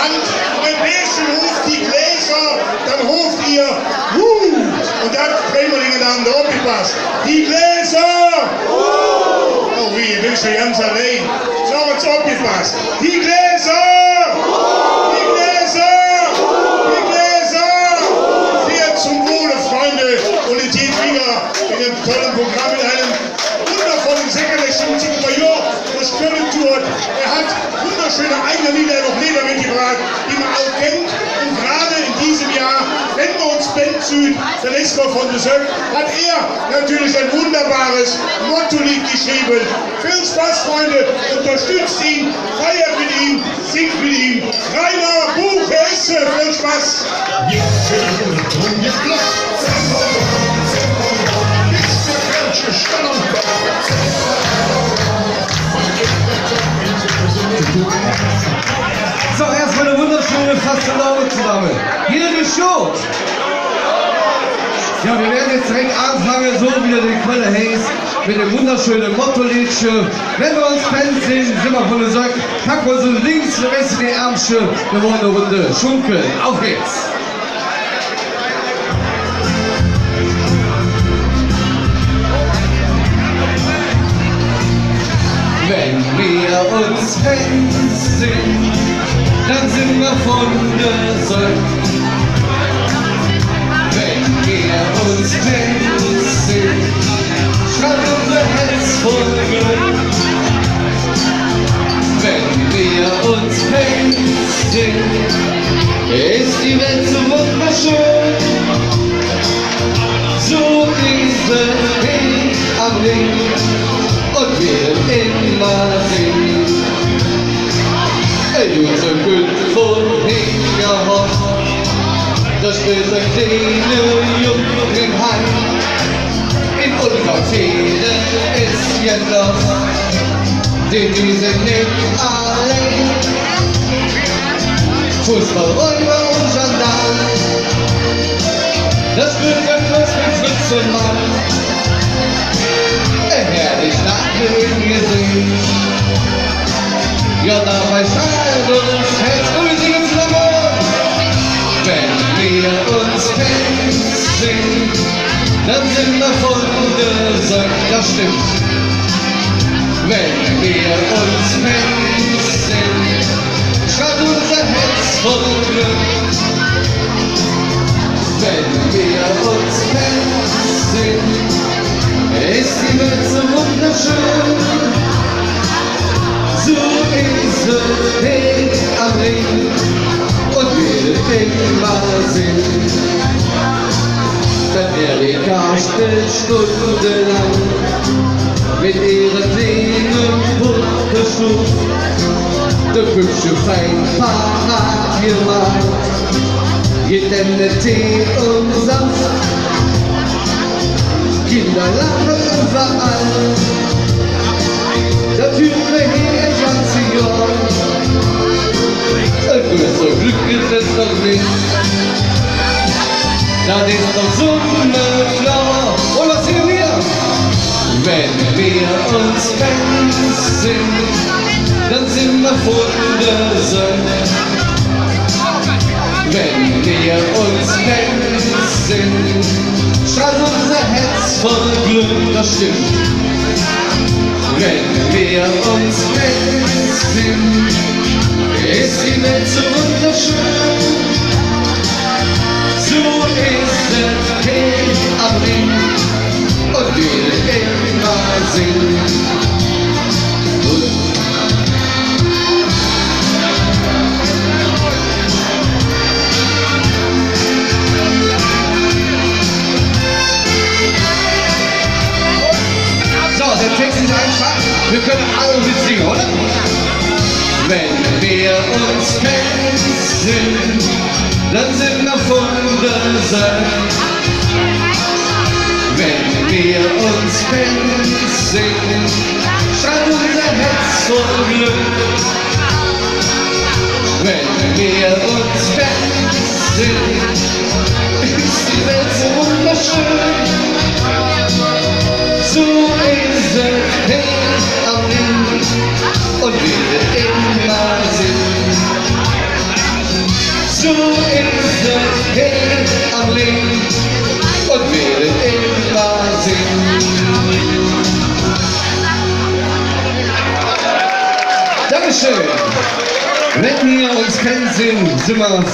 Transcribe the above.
Hand. Ein Bärchen ruft die Gläser, dann ruft ihr und dann bringen wir den Gedanken da aufgepasst. Die Gläser! Oh wie, ihr bin schon ganz allein. So, jetzt aufgepasst. Die Gläser! Die Gläser! Die Gläser! Sehr zum Wohle, Freunde. Und es geht wieder in dem tollen Programm mit einem wundervollen Sänger, der schon zum Major durch Köln tourt. Er hat wunderschöne eigene Lieder, noch Lieder mitgebracht, die man auch kennt. Und gerade in diesem Jahr, wenn wir uns Band Süd, der nächste von Besöck, hat er natürlich ein wunderbares Motto-Lied geschrieben. Viel Spaß, Freunde, unterstützt ihn, feiert mit ihm, singt mit ihm. Rainer Buchesse, viel Spaß! So, erstmal eine wunderschöne Fastelavond zusammen. Hier geschaut. Ja, wir werden jetzt direkt anfangen, so wie der Quelle heißt, mit dem wunderschönen Motto-Liedchen. Wenn wir uns pennen sehen, sind wir von der Sack, packen wir so links, rechts in die Ärmchen, wir wollen eine Runde schunkeln. Auf geht's! Wenn wir uns pennen, dann sind wir von der Sack. Wenn wir uns pennen, schreibt unser Herz voll Glück. Wenn wir uns pennen, ist die Welt so wunderschön. So ist es am Ring und wir immer singen. Jute Güte von hingehofft, da spielt ein kleiner Jungen heim. In unserer Seele ist ja noch, denn wir sind nicht allein. Fußballräuber und Gendarmen, das wird ein Kurs mit Fritz und Mann. Herrlich Stadel im Gesicht, ja dabei strahlt uns herzgrüßiges Flammen. Wenn wir uns pennen, dann sind wir von der Sack, das stimmt. Wenn wir uns pennen, schreibt unser Herz voll Glück. Wenn wir uns pennen, ist die Welt so wunderschön. So ist es nicht am Ring und wir immer sind. Wenn Erika steht stundenlang mit ihren Dingen Puppe der hübsche fein parat gemacht, geht denn der Tee und Saft. Kinder lachen überall, der Typ hier ein ganzes Jahr. Ein größer Glück ist es noch nicht, das ist noch Sonnenklar. Und was singen wir? Wenn wir uns pennen, dann sind wir von der Sonne. Wenn wir uns pennen, strahlt unser Herz voll Glück, das stimmt. Wenn wir uns pennen, ist die Welt so wunderschön. So ist es hier am Ring und wir immer singen. Der Text ist einfach, wir können alle mitsingen, oder? Wenn wir uns pennen, dann sind wir von der Sack. Wenn wir uns pennen, strahlt unser Herz voll Glück. Wenn wir uns pennen, ist die Welt so wunderschön. So ist es hier am Ring und wir immer sind. Dankeschön. Wenn wir uns kennen, sind wir